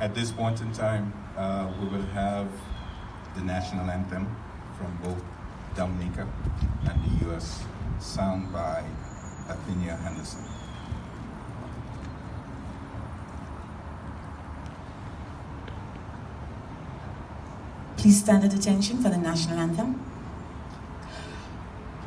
At this point in time, we will have the national anthem from both Dominica and the U.S. sung by Athenia Henderson. Please stand at attention for the national anthem.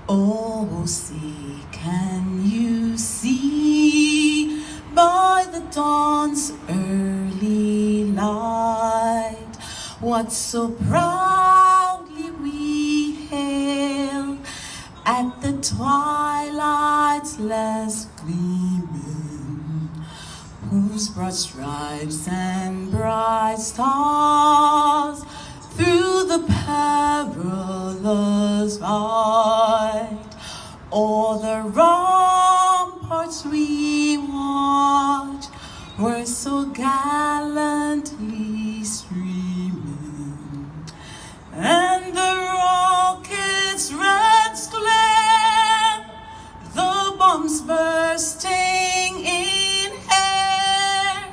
Oh, see, can you see by the dawn's early light what so proudly we hailed at the twilight's last gleaming, whose broad stripes and bright stars through the perilous fight o'er the ramparts we watch were so gallantly streaming, and the rocket's red glare, the bombs bursting in air,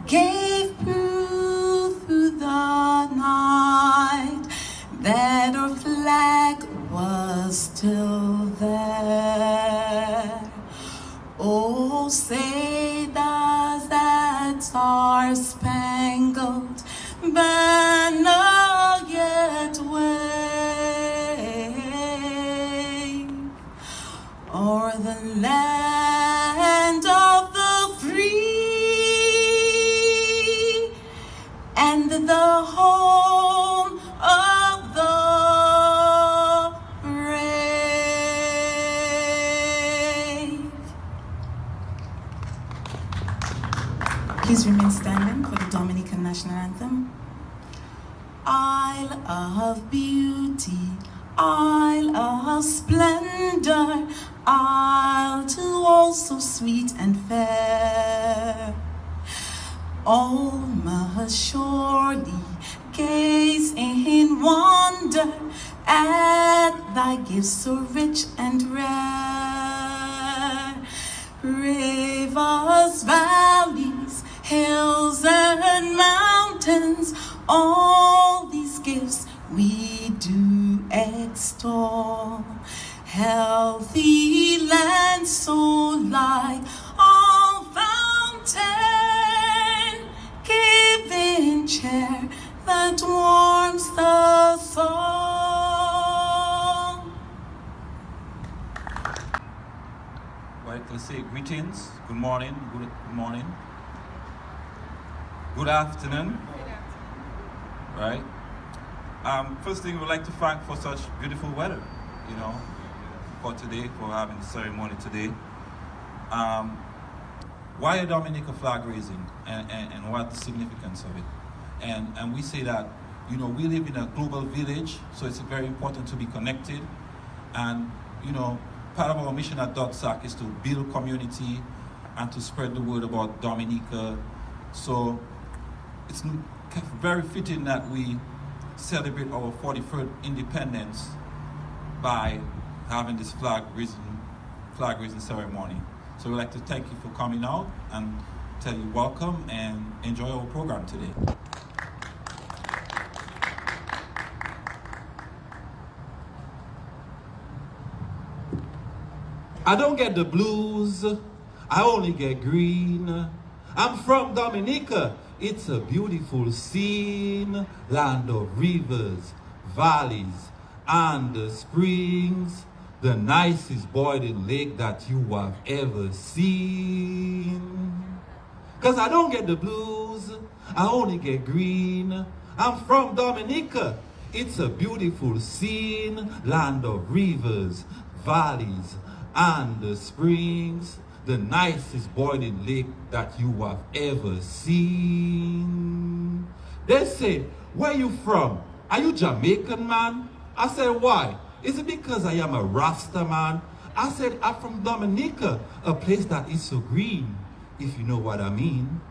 gave proof through the night that our flag was still there. Oh, say does that star-spangled banner yet wave o'er the land of the free and the home of the brave? Please remain standing for the Dominican national anthem. Isle of beauty, isle of splendor, isle to all so sweet and fair, all must surely gaze in wonder at thy gifts so rich and rare. Rivers, valleys, hills and mountains, all these gifts we do extol. Healthy land so like all fountain, giving chair that warms the soul. Right, let's say greetings, good morning, good morning, good afternoon. Right. First thing, we'd like to thank for such beautiful weather, for today, for having the ceremony today. Why a Dominica flag raising and what the significance of it? And we say that, we live in a global village, so it's very important to be connected. And, part of our mission at DOTSAC is to build community and to spread the word about Dominica. So it's very fitting that we celebrate our 43rd independence by having this flag raising ceremony. So we'd like to thank you for coming out and tell you welcome and enjoy our program today. I don't get the blues, I only get green. I'm from Dominica. It's a beautiful scene, land of rivers, valleys, and the springs, the nicest boiling lake that you have ever seen. 'Cause I don't get the blues, I only get green. I'm from Dominica. It's a beautiful scene, land of rivers, valleys, and the springs, the nicest boiling lake that you have ever seen. They say, where you from? Are you Jamaican, man? I said, why? Is it because I am a Rasta man? I said, I'm from Dominica, a place that is so green, if you know what I mean.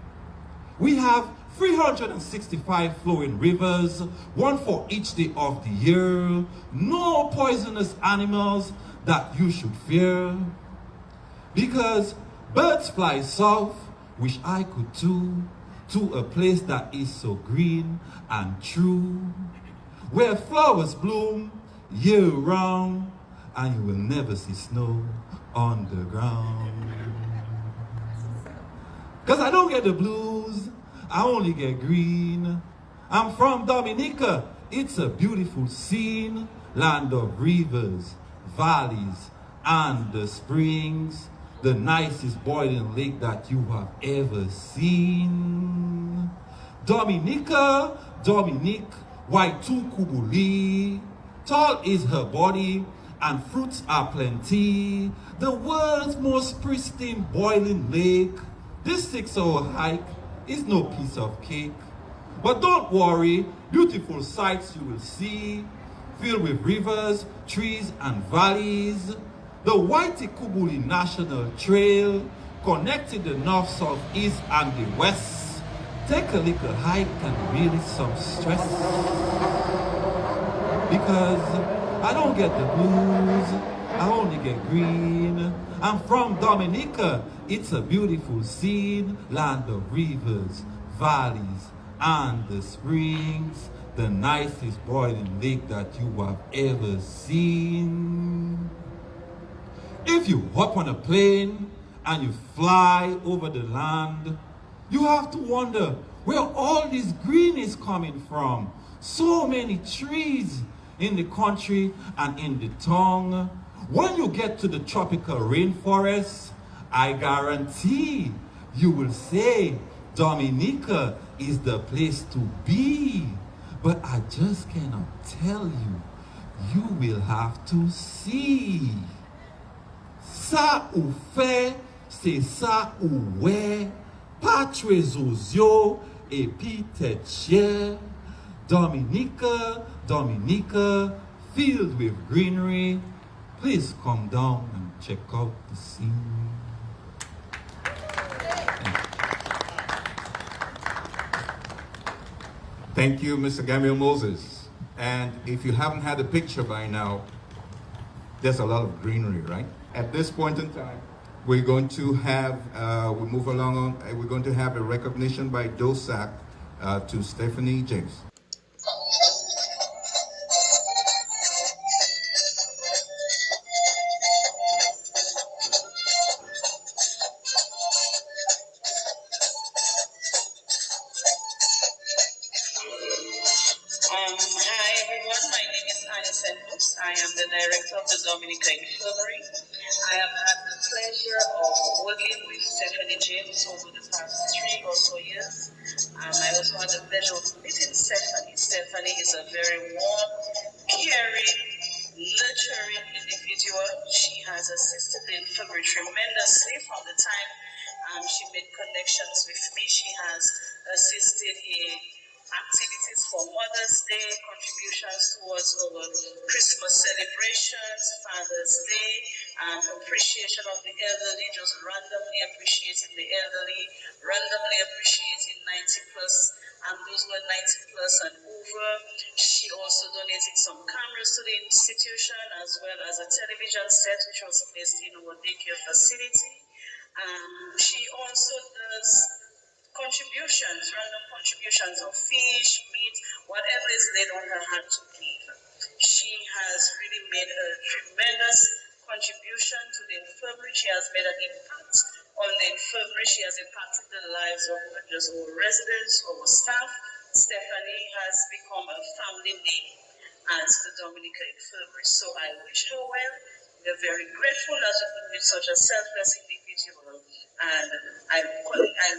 We have 365 flowing rivers, one for each day of the year, no poisonous animals that you should fear. Because birds fly south, wish I could too, to a place that is so green and true, where flowers bloom year round, and you will never see snow on the ground. 'Cause I don't get the blues, I only get green. I'm from Dominica, it's a beautiful scene, land of rivers, valleys, and the springs, the nicest boiling lake that you have ever seen. Dominica, Dominique, Waitu Kubuli, tall is her body, and fruits are plenty. The world's most pristine boiling lake. This 6-hour hike is no piece of cake. But don't worry, beautiful sights you will see, filled with rivers, trees, and valleys. The Waitukubuli National Trail, connecting the north, south, east, and the west. Take a little hike and release some stress. Because I don't get the blues, I only get green. I'm from Dominica, it's a beautiful scene, land of rivers, valleys, and the springs, the nicest boiling lake that you have ever seen. If you hop on a plane and you fly over the land, you have to wonder where all this green is coming from. So many trees in the country and in the tongue. When you get to the tropical rainforest, I guarantee you will say Dominica is the place to be. But I just cannot tell you. You will have to see. Ça ou fait, c'est ça ou ouais. Pas très ozio et puis tête chère. Dominica, Dominica, filled with greenery. Please come down and check out the scene. Thank you, Mr. Gamil Moses. And if you haven't had a picture by now, there's a lot of greenery, right? At this point in time, we're going to have, we move along on, we're going to have a recognition by DOSAC to Stephanie James. Hi everyone, my name is I am the director of the Dominica Infirmary. I have had the pleasure of working with Stephanie James over the past 3 or so years. I also had the pleasure of meeting Stephanie. Stephanie is a very warm, caring, nurturing individual. She has assisted the infirmary tremendously from the time she made connections with me. She has assisted in activities for Mother's Day, contributions towards our Christmas celebrations, Father's Day, and appreciation of the elderly, just randomly appreciating the elderly, randomly appreciating 90 plus, and those who are 90 plus and over. She also donated some cameras to the institution, as well as a television set, which was placed in our daycare facility. She also does contributions, random contributions of fish, meat, whatever is laid on her heart to give. She has really made a tremendous contribution to the infirmary. She has made an impact on the infirmary. She has impacted the lives of not just our residents, our staff. Stephanie has become a family name at the Dominica Infirmary. So I wish her well. We're very grateful that we could meet such a selfless individual. And I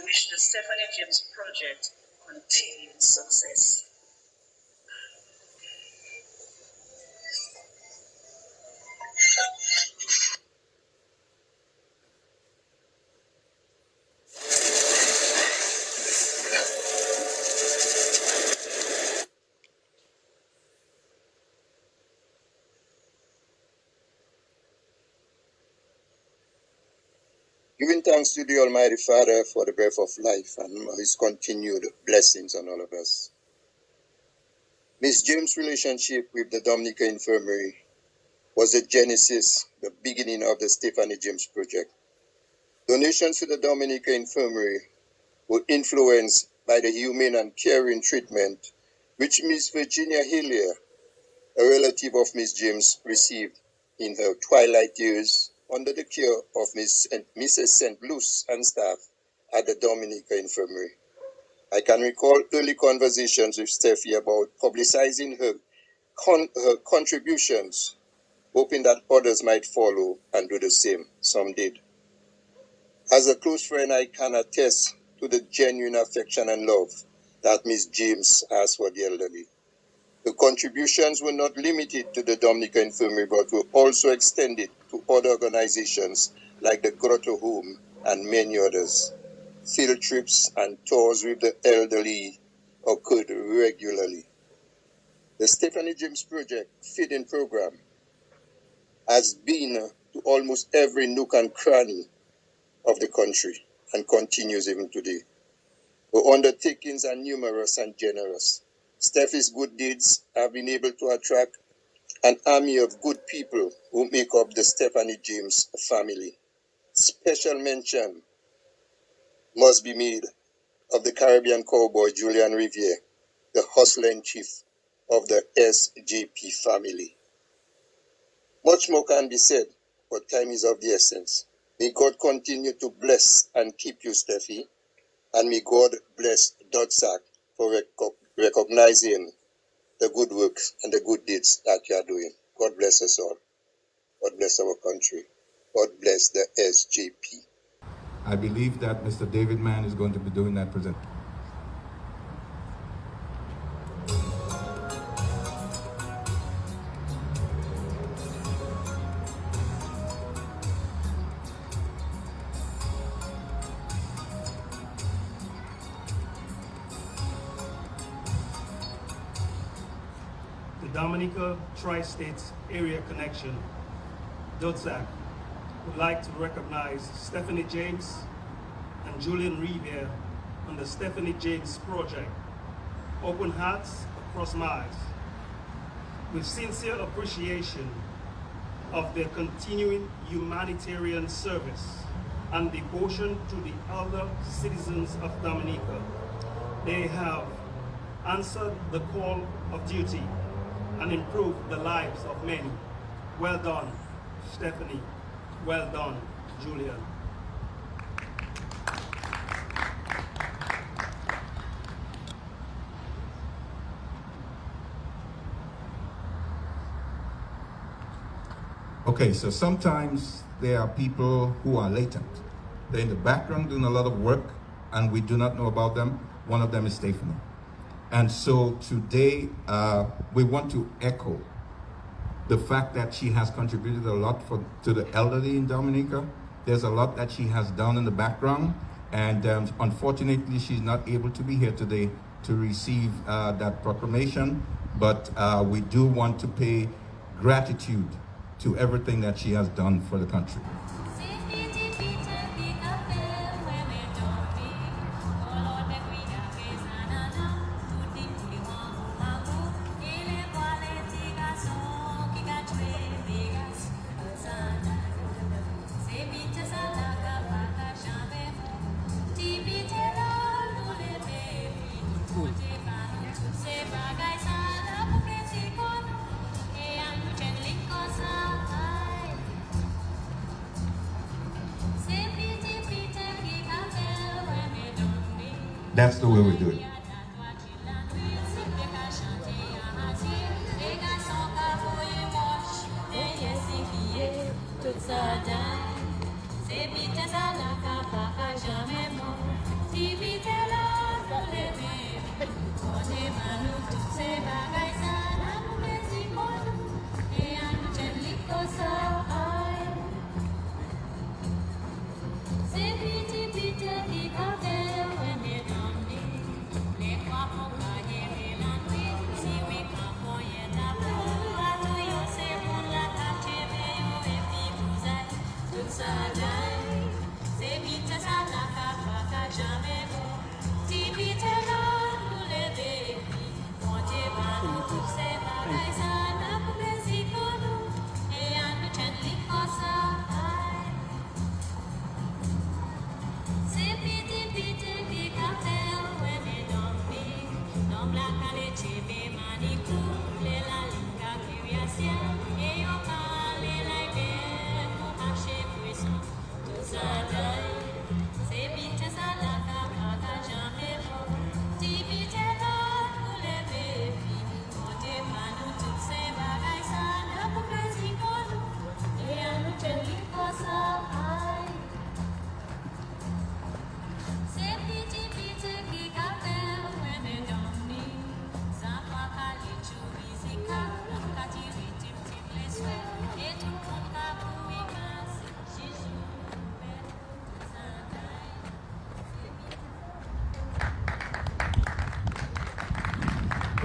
wish the Stephanie James Project continued success. Giving thanks to the Almighty Father for the breath of life and His continued blessings on all of us. Miss James' relationship with the Dominica Infirmary was the genesis, the beginning of the Stephanie James Project. Donations to the Dominica Infirmary will influence by the humane and caring treatment which Miss Virginia Hillier, a relative of Miss James, received in her twilight years under the care of Mrs. St. Luce and staff at the Dominica Infirmary. I can recall early conversations with Steffi about publicizing her contributions, hoping that others might follow and do the same. Some did. As a close friend, I can attest to the genuine affection and love that Miss James has for the elderly. The contributions were not limited to the Dominica Infirmary, but were also extended to other organizations like the Grotto Home and many others. Field trips and tours with the elderly occurred regularly. The Stephanie James Project feeding program has been to almost every nook and cranny of the country and continues even today. Her undertakings are numerous and generous. Steffi's good deeds have been able to attract an army of good people who make up the Stephanie James family. Special mention must be made of the Caribbean cowboy Julian Riviere, the hustler in chief of the SJP family. Much more can be said, but time is of the essence. May God continue to bless and keep you, Steffi, and may God bless Dotsac for recognizing the good work and the good deeds that you are doing. God bless us all. God bless our country. God bless the SJP. I believe that Mr. David Mann is going to be doing that presentation. The Dominica Tri-States Area Connection, DOTSAC, would like to recognize Stephanie James and Julian Riviere on the Stephanie James Project, Open Hearts Across Miles, with sincere appreciation of their continuing humanitarian service and devotion to the elder citizens of Dominica. They have answered the call of duty and improved the lives of many. Well done, Stephanie. Well done, Julian. Okay, so sometimes there are people who are latent. They're in the background doing a lot of work and we do not know about them. One of them is Stephanie. And so today we want to echo the fact that she has contributed a lot to the elderly in Dominica. There's a lot that she has done in the background, and unfortunately she's not able to be here today to receive that proclamation, but we do want to pay gratitude to everything that she has done for the country. That's the way we do it.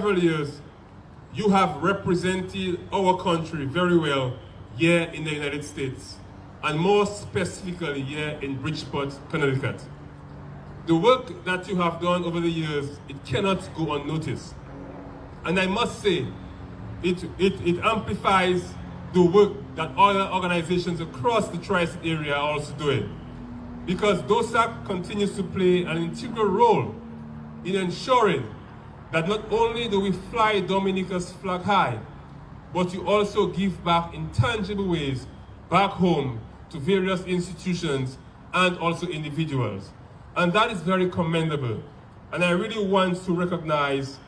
several years, you have represented our country very well here in the United States, and more specifically here in Bridgeport, Connecticut. The work that you have done over the years, it cannot go unnoticed. And I must say, it amplifies the work that other organizations across the Tri-State area are also doing. Because DOSAC continues to play an integral role in ensuring that not only do we fly Dominica's flag high, but you also give back in tangible ways back home to various institutions and also individuals. And that is very commendable. And I really want to recognize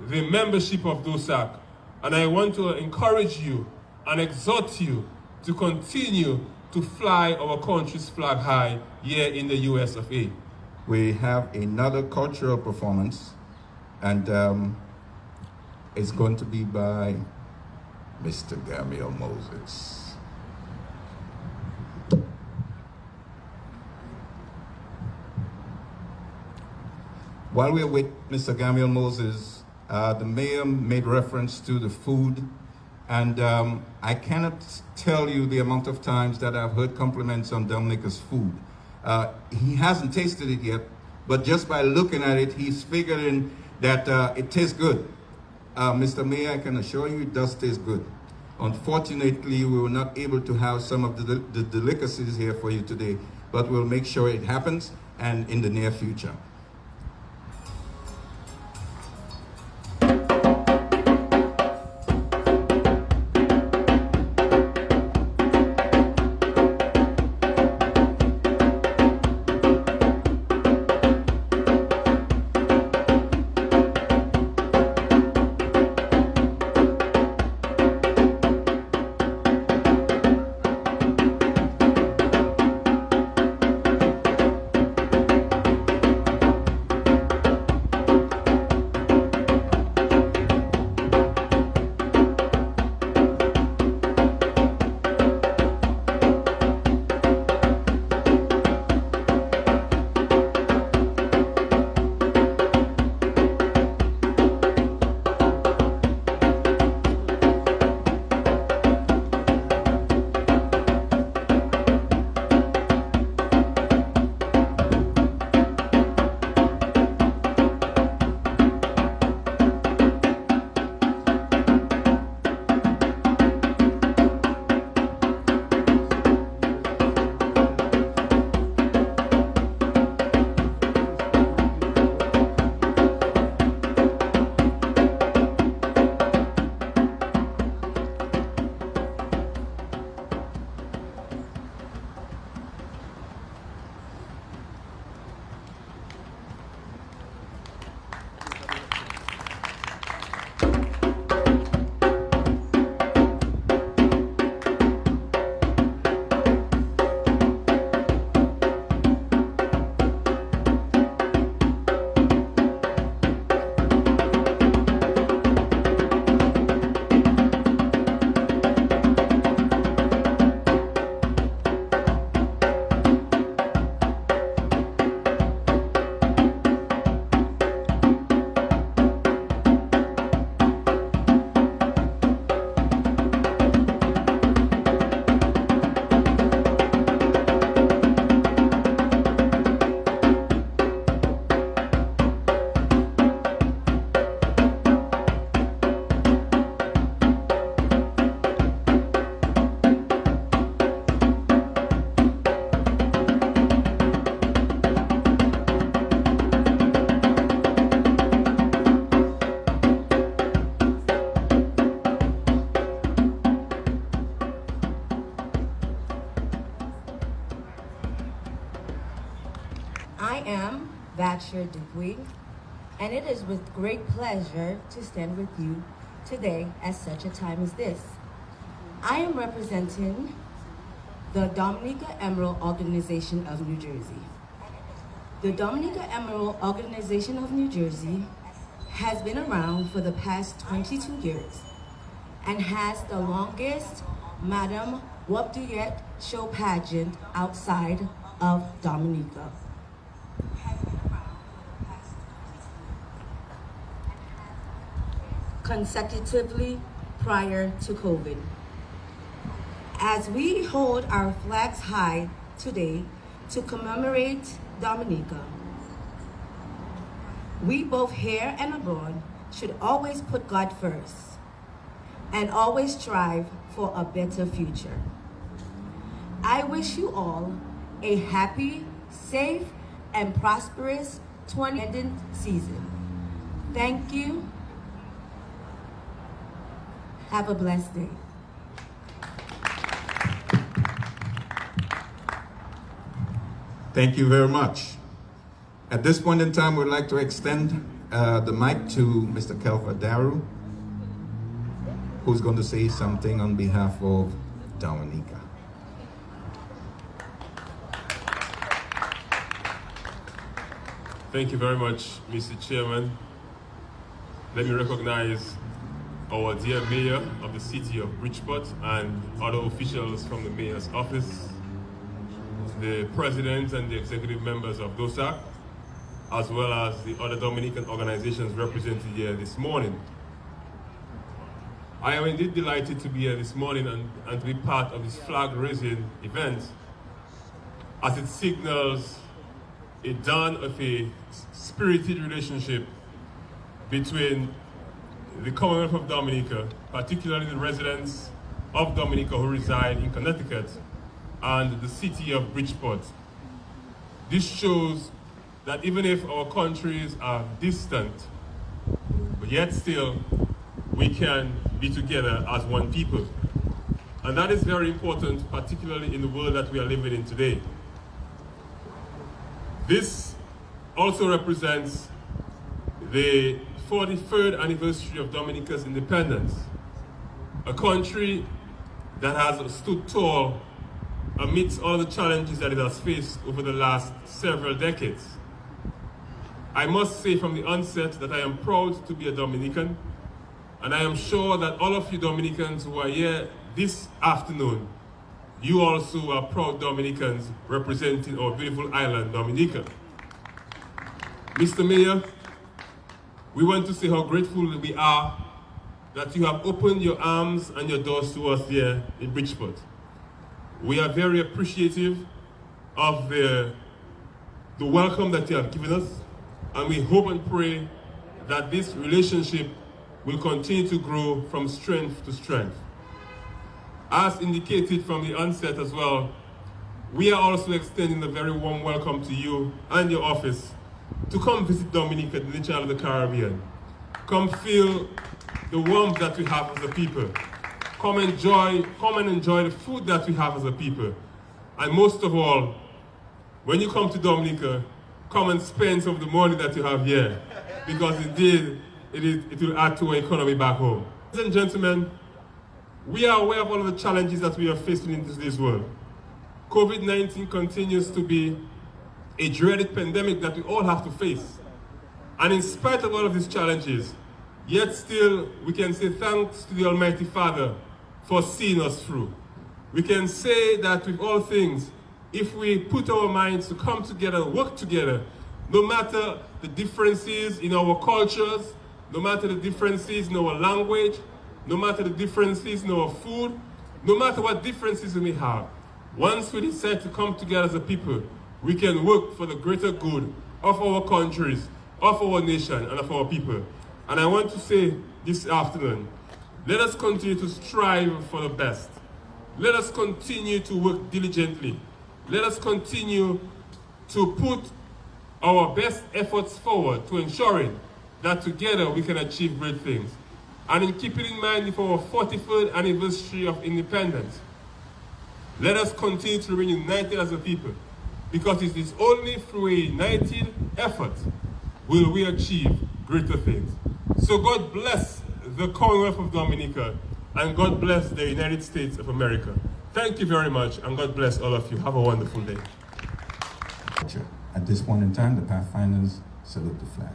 the membership of DOSAC. And I want to encourage you and exhort you to continue to fly our country's flag high here in the US of A. We have another cultural performance, and it's going to be by Mr. Gamil Moses. While we're with Mr. Gamil Moses, the mayor made reference to the food, and I cannot tell you the amount of times that I've heard compliments on Dominica's food. He hasn't tasted it yet, but just by looking at it, he's figuring that it tastes good. Mr. Mayor, I can assure you it does taste good. Unfortunately, we were not able to have some of the delicacies here for you today, but we'll make sure it happens and in the near future. I am Vatsher Dupuy, and it is with great pleasure to stand with you today at such a time as this. I am representing the Dominica Emerald Organization of New Jersey. The Dominica Emerald Organization of New Jersey has been around for the past 22 years and has the longest Madame Wapduyet show pageant outside of Dominica. consecutively prior to COVID. As we hold our flags high today to commemorate Dominica, we both here and abroad should always put God first and always strive for a better future. I wish you all a happy, safe, and prosperous 2020 season. Thank you. Have a blessed day. Thank you very much. At this point in time, we'd like to extend the mic to Mr. Kelva Daru, who's going to say something on behalf of Dominica. Thank you very much, Mr. Chairman. Let me recognize our dear Mayor of the city of Bridgeport and other officials from the Mayor's office, the President and the executive members of DOSAC, as well as the other Dominican organizations represented here this morning. I am indeed delighted to be here this morning and to be part of this flag-raising event, as it signals a dawn of a spirited relationship between the Commonwealth of Dominica, particularly the residents of Dominica who reside in Connecticut, and the city of Bridgeport. This shows that even if our countries are distant, but yet still we can be together as one people. And that is very important, particularly in the world that we are living in today. This also represents the 43rd anniversary of Dominica's independence, a country that has stood tall amidst all the challenges that it has faced over the last several decades. I must say from the onset that I am proud to be a Dominican, and I am sure that all of you Dominicans who are here this afternoon, you also are proud Dominicans representing our beautiful island, Dominica. Mr. Mayor, we want to say how grateful we are that you have opened your arms and your doors to us here in Bridgeport. We are very appreciative of the welcome that you have given us, and we hope and pray that this relationship will continue to grow from strength to strength. As indicated from the onset as well, we are also extending a very warm welcome to you and your office to come visit Dominica, the nation of the Caribbean. Come feel the warmth that we have as a people. Come and enjoy the food that we have as a people. And most of all, when you come to Dominica, come and spend some of the money that you have here, because indeed it will add to our economy back home. Ladies and gentlemen, we are aware of all of the challenges that we are facing in today's world. COVID-19 continues to be a dreaded pandemic that we all have to face. And in spite of all of these challenges, yet still we can say thanks to the Almighty Father for seeing us through. We can say that with all things, if we put our minds to come together, work together, no matter the differences in our cultures, no matter the differences in our language, no matter the differences in our food, no matter what differences we may have, once we decide to come together as a people, we can work for the greater good of our countries, of our nation, and of our people. And I want to say this afternoon, let us continue to strive for the best. Let us continue to work diligently. Let us continue to put our best efforts forward to ensuring that together we can achieve great things. And in keeping in mind with our 43rd anniversary of independence, let us continue to remain united as a people, because it is only through a united effort will we achieve greater things. So God bless the Commonwealth of Dominica, and God bless the United States of America. Thank you very much, and God bless all of you. Have a wonderful day. At this point in time, the Pathfinders salute the flag.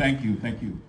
Thank you, thank you.